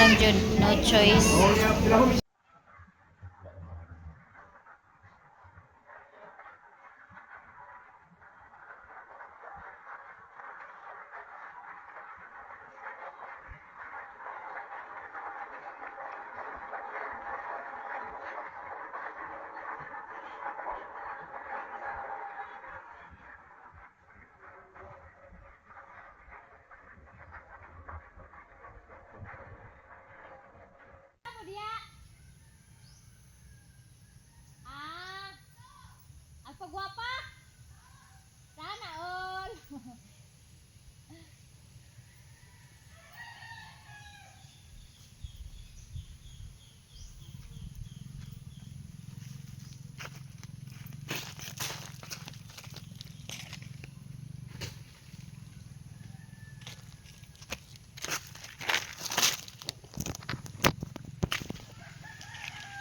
lang jud, no choice. Ang pagwapa. Sana all.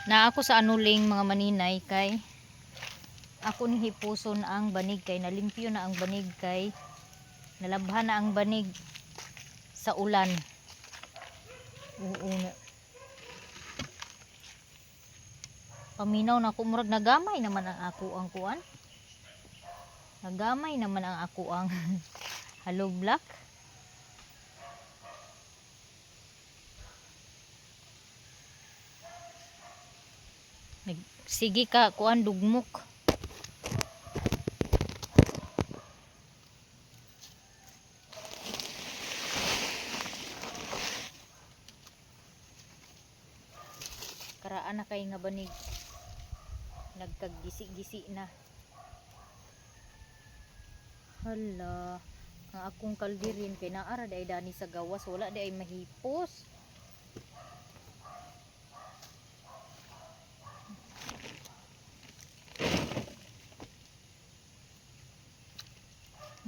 Na ako sa anuling mga maninay kay ako ni hipuson ang banig kay nalimpyo na ang banig kay nalabhan na ang banig sa ulan. Oo na. Paminaw na ko murag nagamay naman ang ako ang kuan. Nagamay naman ang ako ang hollow block. Sige ka kuan dugmok. Karaan na kay nga banig nagkagisi-gisi na. Hala, ang akong kaldirin kay naara day dani sa gawas, wala day mahipos.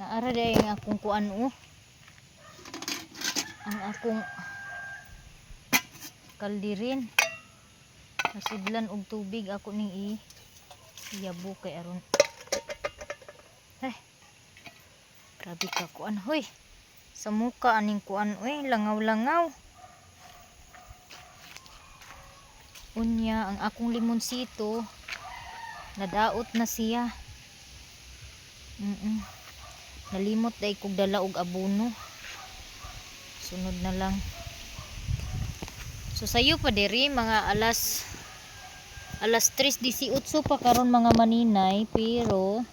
Naara day ang akong kuan ang akong kaldirin. Nasidlan og tubig ako ning iyabo kay aron. Grabe ka kuan hoy. Sa muka aning kuan langaw-langaw. Unya ang akong limonsito nadaot na siya. Nalimot day kog dala og abono. Sunod na lang. So sayo pa diri mga alas 3:18 pa karon mga maninay, pero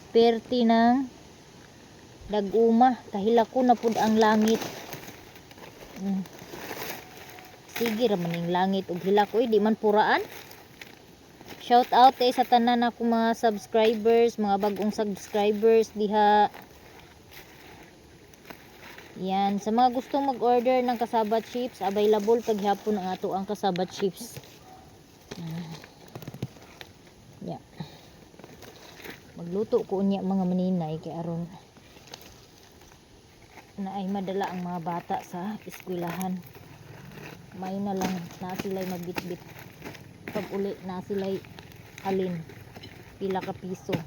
perti ng dag-uma, kahilako na pud ang langit. Sige ra man ning langit ug hilak di man puraan. Shout out sa tanan ako mga subscribers, mga bagong subscribers diha. Yan, sa mga gustong mag-order ng kasabat chips, available paghapon ang ato ang kasabat chips. Yeah. Magluto ko unya mga maninay kay aron na ay madala ang mga bata sa eskwelahan. May na lang na sila'y magbitbit. Pag uli na sila'y alin pila ka piso.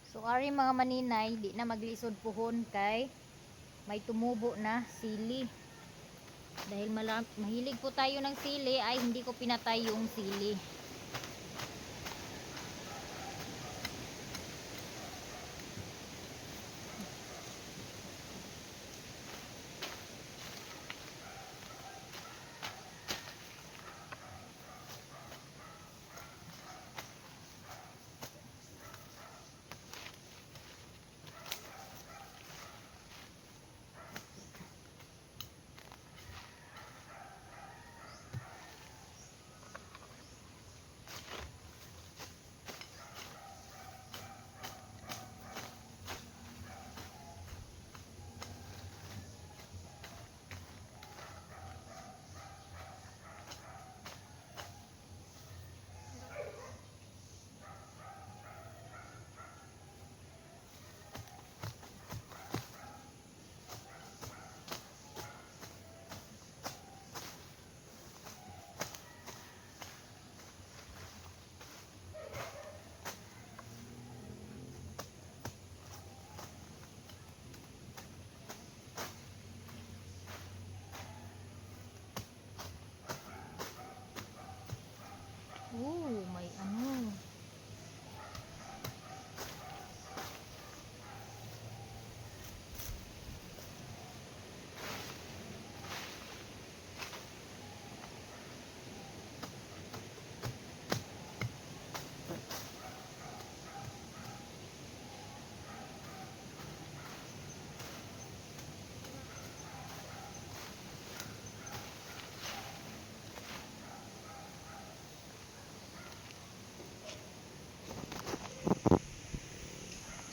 So ari mga maninay, di na maglisod puhon kay may tumubo na sili. Dahil mahilig po tayo ng sili ay hindi ko pinatay yung sili.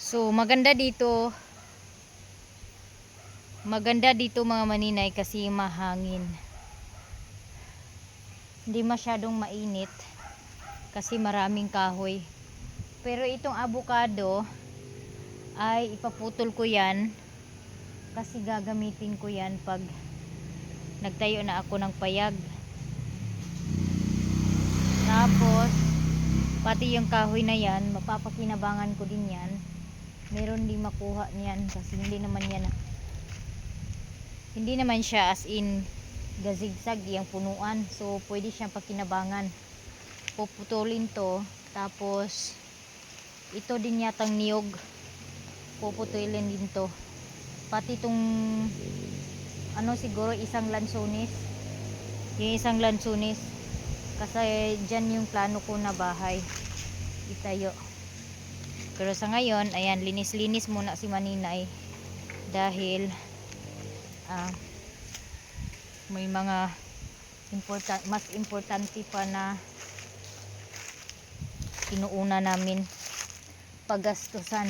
So maganda dito. Maganda dito mga maninay kasi mahangin. Hindi masyadong mainit kasi maraming kahoy. Pero itong avocado ay ipaputol ko yan kasi gagamitin ko yan pag nagtayo na ako ng payag. Tapos pati yung kahoy na yan mapapakinabangan ko din yan. Meron din makuha niyan kasi hindi naman siya as in gazigzag yung punuan, so pwede siyang pakinabangan. Puputulin to, tapos ito din yatang niyog puputulin din to, pati itong ano siguro isang lansones, yung isang lansones kasi dyan yung plano ko na bahay itayo. Pero sa ngayon ayan, linis-linis muna si Maninay dahil may mga mas importante pa na inuuna namin paggastusan.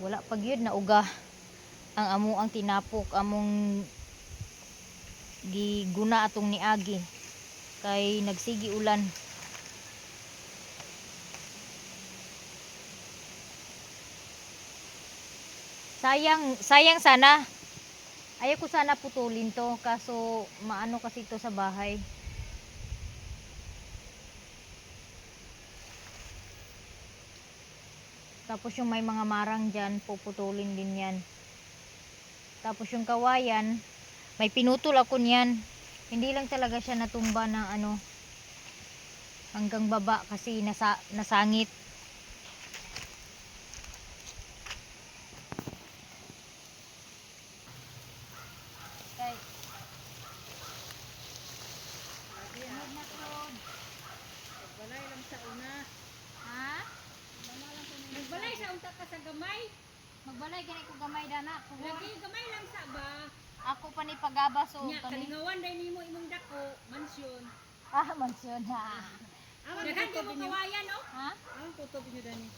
Wala pag yun na uga ang amuang tinapok among giguna atong niagi kay nagsigi ulan. Sayang sana. Ayaw ko sana putulin to kaso maano kasi to sa bahay. Tapos yung may mga marang dyan, puputulin din yan. Tapos yung kawayan, may pinutol ako niyan. Hindi lang talaga siya natumba ng ano hanggang baba kasi nasangit. Nagbalay lang sa una. Ha? Nagbalay sa unta ka sa gamay. Magbalay gani ko gamay dana. Lagi gamay lang sa ba. Ako pa ni pagabas o Nya kalingawan dai nimo imong dako, mansyon. mansyon ha. Daghan di mo kawayan no? Ha? Ang tutob niyo dani.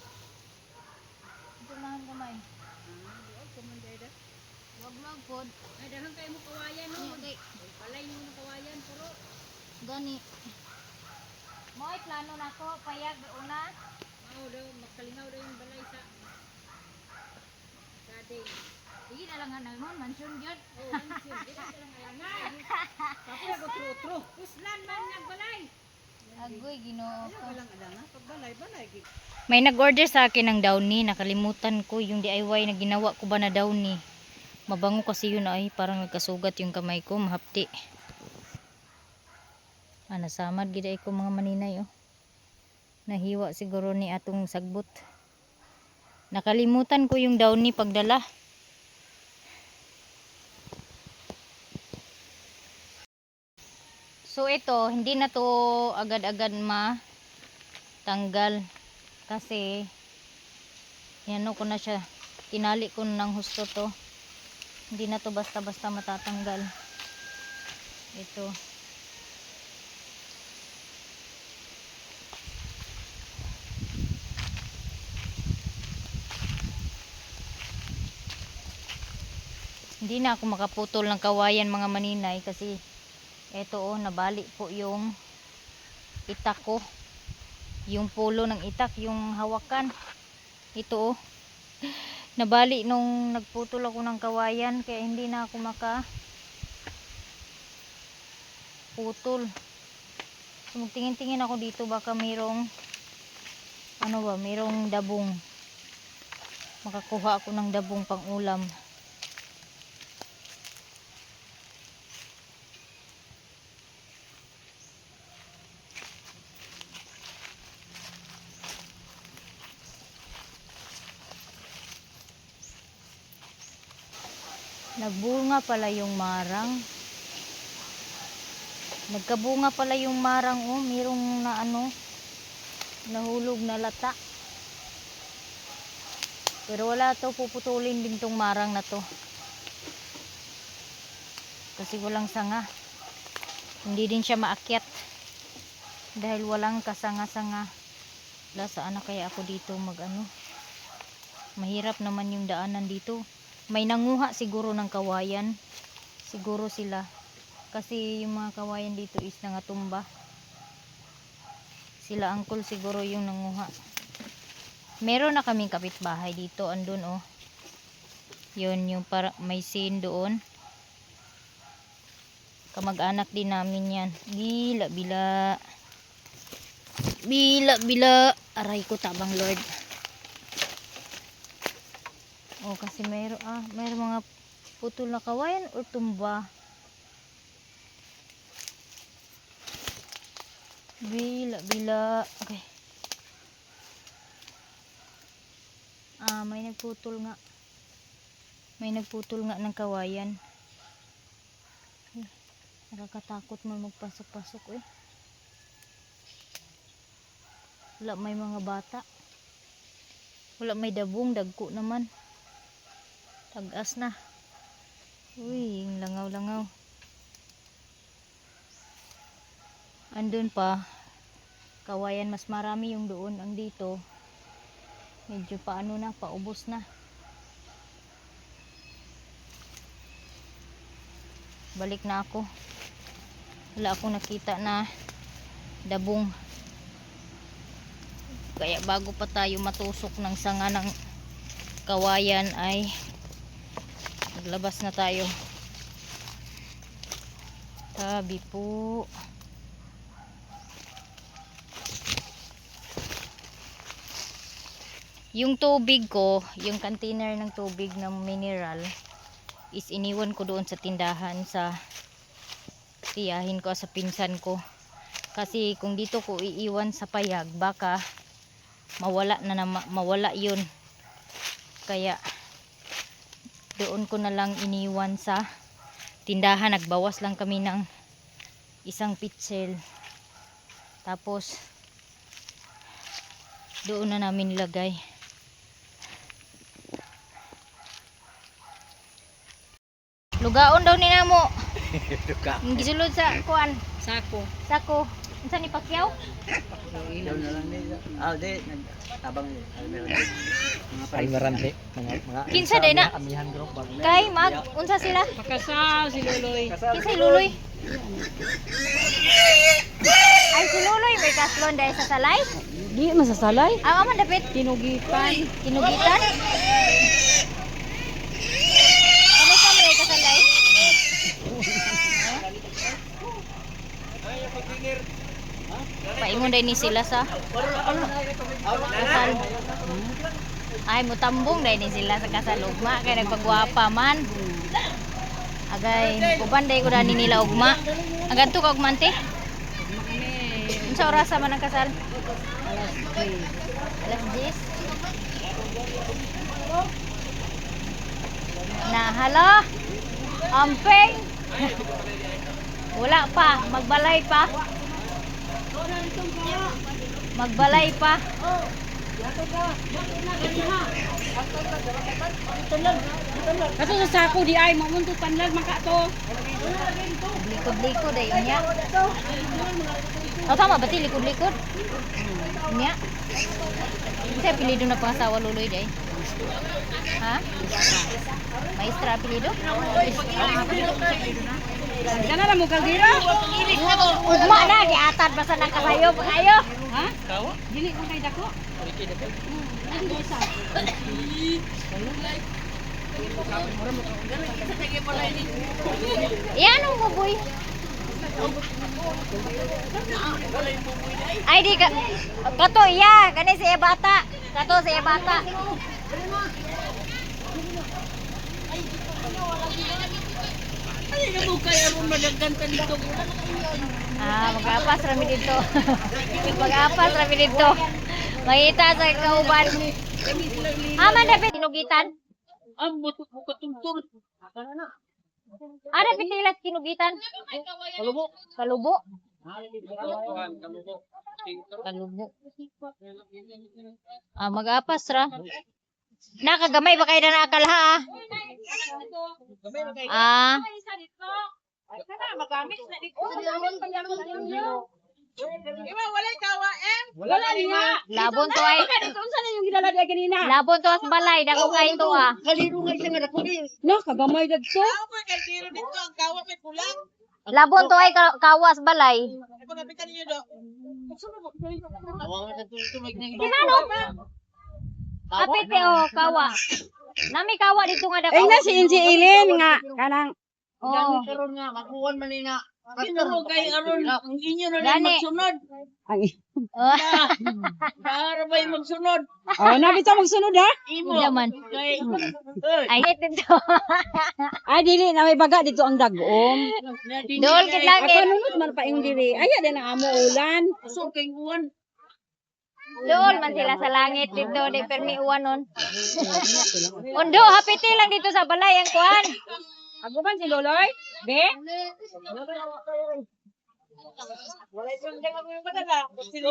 Ito lang gamay. Wag kumanday da. Wag lang pod. Ay daghan kay mo kawayan no. Okay. Palay mo ng kawayan pero Gani. Mo'y plano nako payag una. mao daw magkalingaw daw yung balay sa gading. Sige na lang nga naman mansyon gyud. Oh, mansyon. Di na lang alangan. Tapos ako trutro. Puslan man nagbalay. Agoy Ginoo ko. Walang alangan pag balay gid. May nag-order sa akin ng downy, nakalimutan ko yung DIY na ginawa ko ba na downy. Mabango kasi yun ay parang nagkasugat yung kamay ko, mahapti. Nasamad gid ay ko mga maninay oh. Nahiwa siguro ni atong sagbot. Nakalimutan ko yung downy pagdala. So ito, hindi na to agad-agad matanggal kasi yan ko na siya, tinali ko ng husto to. Hindi na to basta-basta matatanggal. Ito. Hindi na ako makaputol ng kawayan mga maninay kasi eto oh, nabali po yung itak ko. Yung pulo ng itak, yung hawakan. Ito oh. Nabali nung nagputol ako ng kawayan kaya hindi na ako makaputol. So magtingin-tingin ako dito baka mayroong mayroong dabong. Makakuha ako ng dabong pang ulam. Nagbunga pala yung marang. Nagkabunga pala yung marang oh, mayroong na nahulog na lata. Pero wala to, puputulin din tong marang na to. Kasi walang sanga. Hindi din siya maakyat. Dahil walang kasanga-sanga. La, saan na kaya ako dito mag-ano? Mahirap naman yung daanan dito. May nanguha siguro ng kawayan. Siguro sila. Kasi yung mga kawayan dito is nangatumba. Sila uncle siguro yung nanguha. Meron na kaming kapitbahay dito. Andun oh. Yun yung para may scene doon. Kamag-anak din namin yan. Bila bila. Bila bila. Aray ko tabang Lord. Oh, kasi mayroon mga putol na kawayan o tumba. Bila bila. Okay. May nagputol nga. May nagputol nga ng kawayan. Nakakatakot man magpasok-pasok eh. Wala may mga bata. Wala may dabong, dagko naman. Tagas na. Uy, langaw-langaw. Andun pa. Kawayan mas marami yung doon. Ang dito, medyo paano na, paubos na. Balik na ako. Wala akong nakita na dabong. Kaya bago pa tayo matusok ng sanga ng kawayan ay maglabas na tayo. Tabi po. Yung tubig ko, yung container ng tubig ng mineral is iniwan ko doon sa tindahan sa tiyahin ko sa pinsan ko. Kasi kung dito ko iiwan sa payag, baka mawala yun. Kaya doon ko na lang iniwan sa tindahan. Nagbawas lang kami ng isang pitsel. Tapos doon na namin nilagay. Lugaon daw ni namo. Ang gisulod sa kuan. Sako. Sako. Unsa ni Pacquiao? Ilaw na lang nila. Di. Nagtabang nila. Almirante, mga Kinsa day na? amihan group ba? Kay mag unsa sila? Pakasaw si Luloy. Kinsay Luloy? Ay si Luloy may kaslon dahil sa salay? Di masasalay. Ang aman dapat Tinugitan. tinugitan. Ano ka may kasalay? Paingon dahil ni sila sa kasal. Ay mutambong dahil ni sila sa kasalugma. Kaya nagpagwapa man. Agay, kubanday ko dani nila ugma. Aganto ka ugmante? Unsa oras man ang kasal? Alas 10. Na hala. Ampeng. Wala pa, magbalay pa. Magbalay pa. Kaso sa sako di ay mamunto tanlag makato. Likod-likod ay unya. Oh, tama ba ti likod-likod? Unya. Kasi apelido na pangasawa Luloy day. Ha? Maestra apelido? Kana na mo kaldero? Ugma na giatad basta nang kasayo ayo. Ha? Dili man kay dako. Yan ang buboy. Ay di ka kato iya kani siya bata. Kato siya bata. Mag-apas rami dito. Mag-apas rami dito. Mangita sa kauban. Man dapat tinugitan. Dapat tilat tinugitan. Kalubo. Kalubo. Kalubo. Mag-apas ra. Nakagamay ba kayo na nakalha Wala niya. Labon to ay. Ito saan yung ginalagay kanina? Labon to as balay. Dako kay to ah. No, kagamay dagto. Labon to ay kawas balay. Kinano? Apete o kawa. Nami kawa dito nga dako. Ay na si Inji Ilin nga kanang Oh. karon nga makuwan man ni na. Pero kay aron ang inyo na Gani. lang magsunod. ang Oh. Para ba magsunod? Oh, nabi ta magsunod ha? Imo. Naman. Kay Ay dito. Ay dili na may baga dito ang dagom. Dol kit Ako langit. nunod man pa yung dili. Aya din ang amo ulan. so kay uwan. Dol man sila sa langit dito. Di permi uwanon. Undo hapiti lang dito sa balay ang kuan. Ako man si Loloy? Be?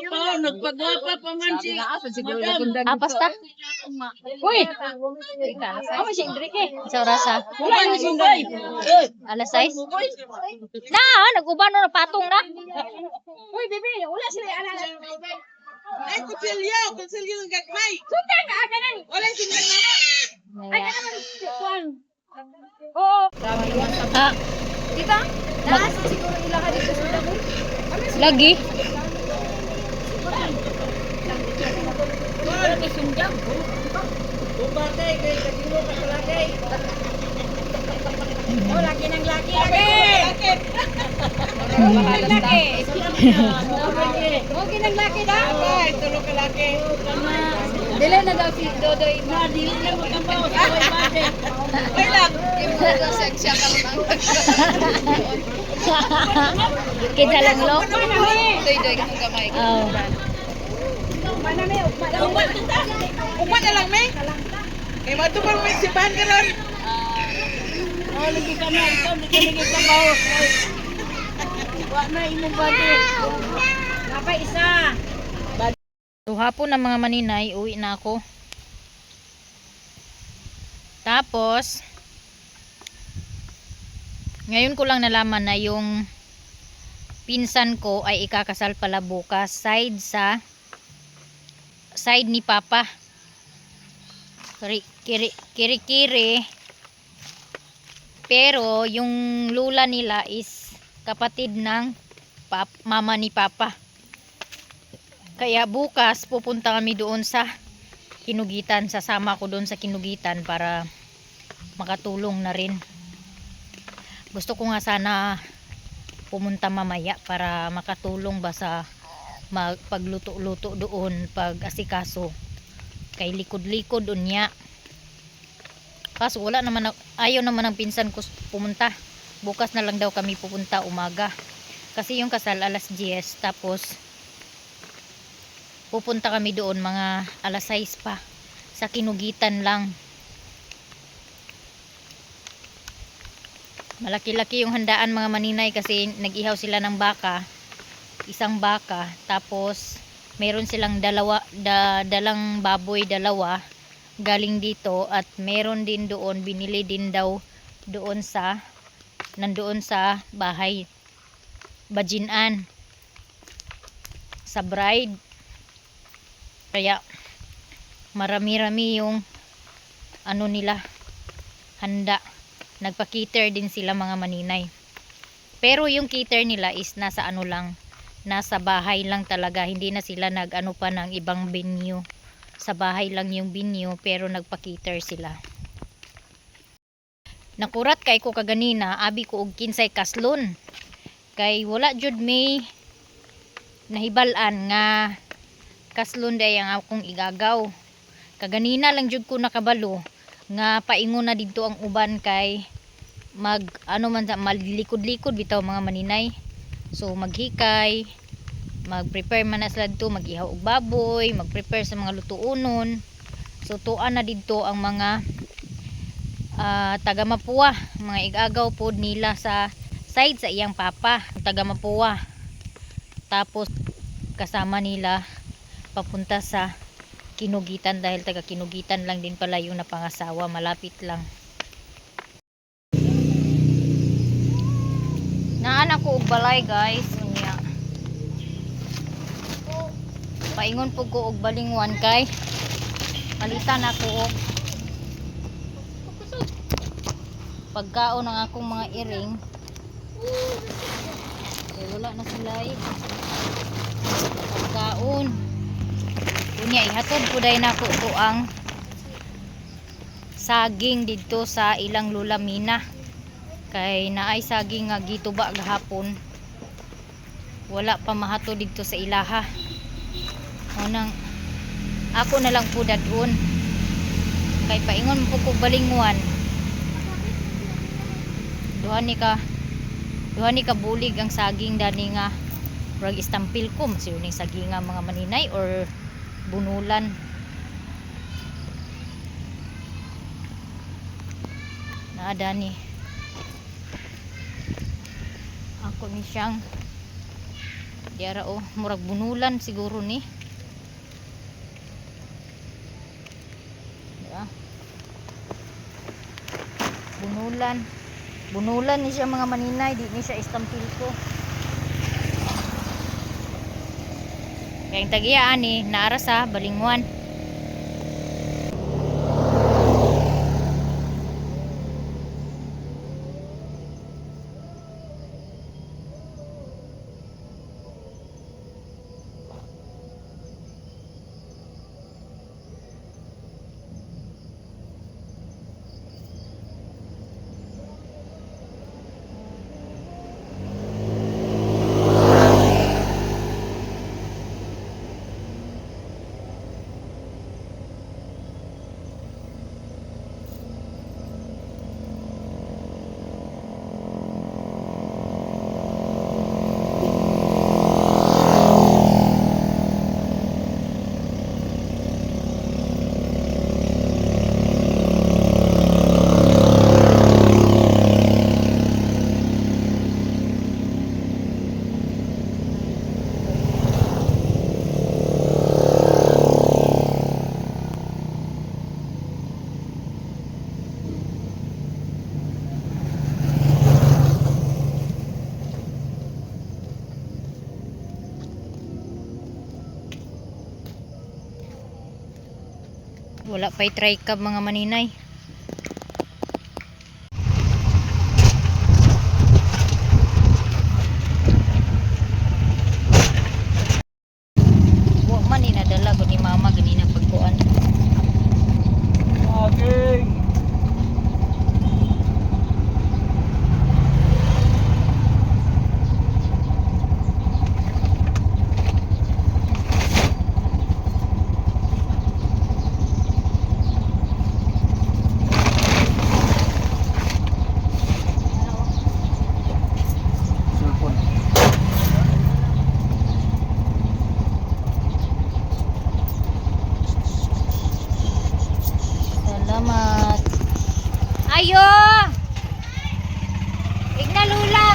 Oh, nagpagwapa pa man si Madam. Basta. Uy! Ako si Enrique. Sa orasa. Wala yung sunday. Alas 6. Na, nag-uban na patong na. Uy, bebe, wala sila alala. Ay, kutsilyo ng gagmay. Sunday ka aga nan. Wala sila mama. Ay, Naya. ano man kuan. Oo. Ah, Dita? Nasa siguro ilahan dito sa damo. lagi. Bubatay kay kagilo ka kalagay. Oh, laki ng laki. Laki. Laki. Laki. Okay ng laki da. Ay, tulo ka laki. Dili na daw si Dodoy. Na dili na magkabaw sa way bate. Ay lang. Kita lang lo. Doy ka gamay. Oh. Manami, Upat na lang, may. Kay matupang may sipahan ka ron. Oh, lagi ka na. Ikaw, lagi ka baw. Wa na imong bate. Napay isa. So hapon na mga maninay, uwi na ako. Tapos ngayon ko lang nalaman na yung pinsan ko ay ikakasal pala bukas, side ni Papa. Kiri-kiri. Pero yung lula nila is kapatid ng mama ni Papa. Kaya bukas pupunta kami doon sa Kinugitan. Sasama ko doon sa Kinugitan para makatulong na rin. Gusto ko nga sana pumunta mamaya para makatulong ba sa pagluto-luto doon, pag asikaso. Kay likod-likod unya. Kaso wala naman, ayaw naman ng pinsan ko pumunta. Bukas na lang daw kami pupunta umaga. Kasi yung kasal alas 10, tapos pupunta kami doon mga alas 6 pa. Sa Kinugitan lang. Malaki-laki yung handaan mga maninay kasi nag-ihaw sila ng baka. Isang baka. Tapos meron silang dalang baboy dalawa galing dito. At meron din doon, binili din daw doon nandoon sa bahay Bajinan sa bride. Kaya marami-rami yung ano nila, handa. Nagpa-cater din sila mga maninay. Pero yung cater nila is nasa ano lang, nasa bahay lang talaga. Hindi na sila nag-ano pa ng ibang venue. Sa bahay lang yung venue, pero nagpa-cater sila. Nakurat kay ko kaganina, abi ko og kinsay kaslon. Kay wala jud may nahibalan nga kaslon day ang akong igagaw. Kaganina lang jud ko nakabalo nga paingon na didto ang uban kay malikod-likod bitaw mga maninay. So maghikay, mag-prepare man na sila dito, mag-ihaw og baboy, mag-prepare sa mga lutuonon. So tuan na didto ang mga taga Mapua, mga igagaw pod nila sa side sa iyang papa, taga Mapua. Tapos kasama nila papunta sa Kinugitan dahil taga Kinugitan lang din pala yung napangasawa, malapit lang. Naan ako og balay guys, unya. Paingon po ko og balingwan kay palitan ako og pagkaon ng akong mga iring. Kaya wala na sila pagkaon. Unya ihatod po dahil nako ko ang saging dito sa ilang Lola Mina. Kay naay saging nga gituba gahapon. Wala pa mahatod dito sa ilaha. Unang ako na lang po dadun. Kay paingon po ko balingwan. Duha ni ka bulig ang saging dani nga rag istampil ko masiyo ning saging nga mga maninay or bunulan. Naada ni ako ni siyang diara murag bunulan siguro ni. Diba? Bunulan ni siya mga maninay, di ni siya istampil ko. Kaya yung tagiyaan ni naara sa balingwan. Wala pa'y try ka mga maninay. Huwag man inadala ko ni mama ganina pagkuan. Okay. Sulpon. Salamat. Ayo! Igna lula.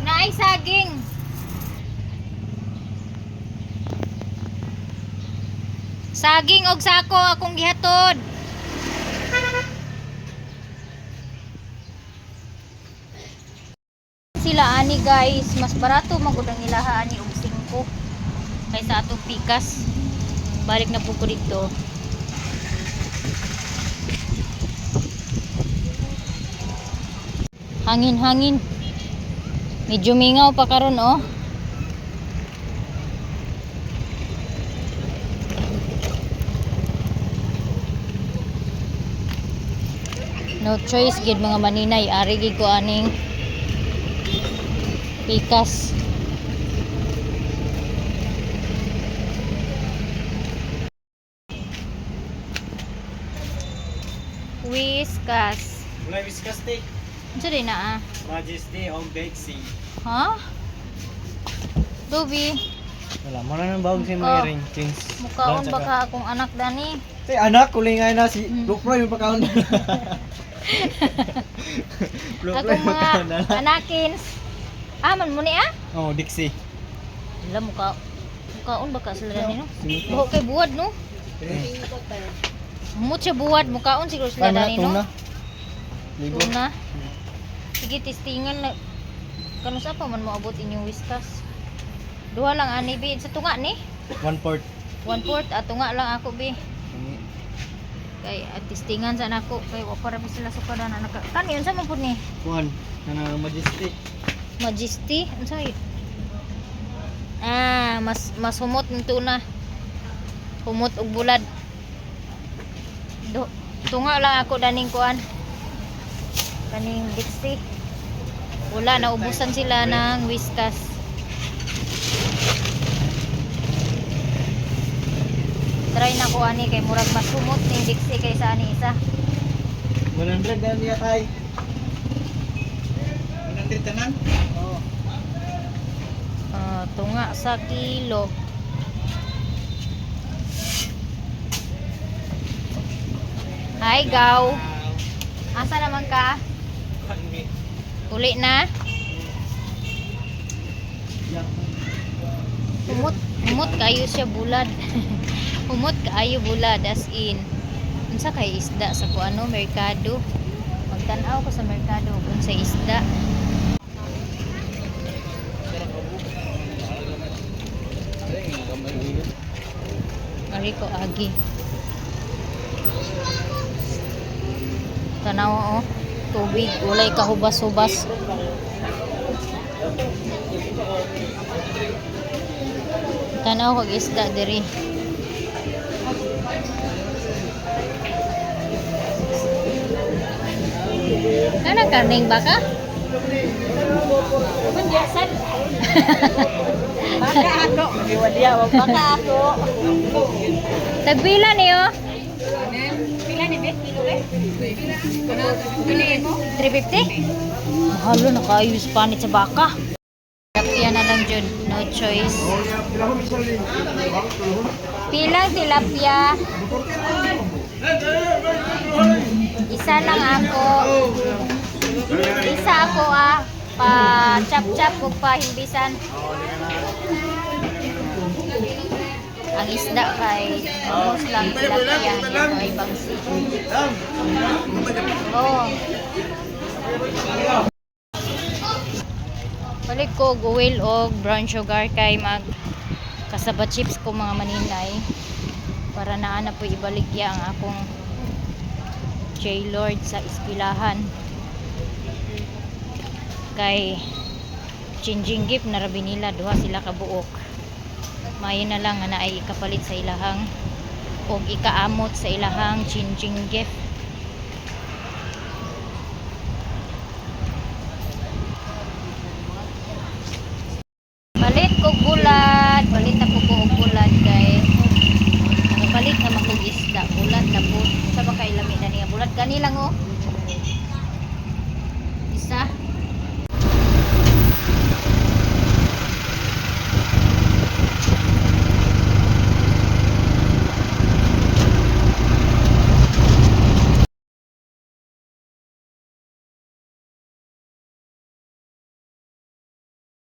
Naay saging. Saging og sako akong gihatod. Sila ani guys, mas barato magud ang ilaha ani og 5 kaysa atong pikas. Balik na po ko dito. Hangin-hangin. Medyo mingaw pa karon oh. No choice gid mga maninay, ari gid ko aning pikas. Whiskas. Mulai whiskas steak. Unsa din na Majesty on Bexy. Ha? Dubi, Wala mo na nang bawang si Mukha. Mayring. Kings. mukaon ba ka akong anak dani? Say anak kulingay na si Lukro yung pagkaon. Akong mga anakins. Man mo ni Oh, Dixie. Wala mukaon ba ka sila dani no? Buho kay buwad no? Mut siya buwad, mukaon siguro sila dani no? Ligo. Tuna. Sige, testingan na. Kano sa pa man mo abot inyong whiskas? Duha lang ani bi sa tunga ni. 1/4. 1/4 ato nga lang ako be. Kay testingan sa nako kay wa para pa sila sukaran na naka. Kani unsa man pud ni? Kuan, kanang majestic. Majesty unsa yun? Mas humot nito na. Humot og bulad. Tunga lang ako daning kuan. Kaning Dixie. Wala naubusan sila ng Whiskas. Try na ko ani kay murag mas humot ning Dixie kaysa ani isa. 100 na niya kay. 100 tanan? Oo. Tunga sa kilo. Hi, Gaw. Asa naman ka? Uli na? Humot kayo siya bulad. Humot kaayo bulad as in. Unsa kay isda sa kuano merkado? Magtan-aw ko sa merkado kung sa isda. Ari ko agi. Tanaw tubig, walay kahubas-hubas. Tanaw kag isda diri. Kana karning baka? Mandiyasan. Baka ako. Iwadiya, baka ako. Tagpila niyo? Pila ni Bet? Kilo eh? Piliin mo? 350? Mahalo na kayo Spanish sa baka. Tilapia na lang dyan. No choice. Pilang tilapia? Isa lang ako. Isa ako pa chap-chap o pa himbisan. Ang isda kay almost lang tilapia. Ito ay bangsi. Oh. Balik ko oil o brown sugar kay mag kasaba chips ko mga maninay para naa na po ibaligya ang akong J-Lord sa ispilahan kay changing gift na rabi nila duha sila kabuok mayo na lang na ay ikapalit sa ilahang o ikaamot sa ilahang changing gift. Palit ko bulad, palit ako ko og bulad kay nakapalit naman kog isda, bulad na po. Sa ba kay lami na niya bulad kani lang oh. Isa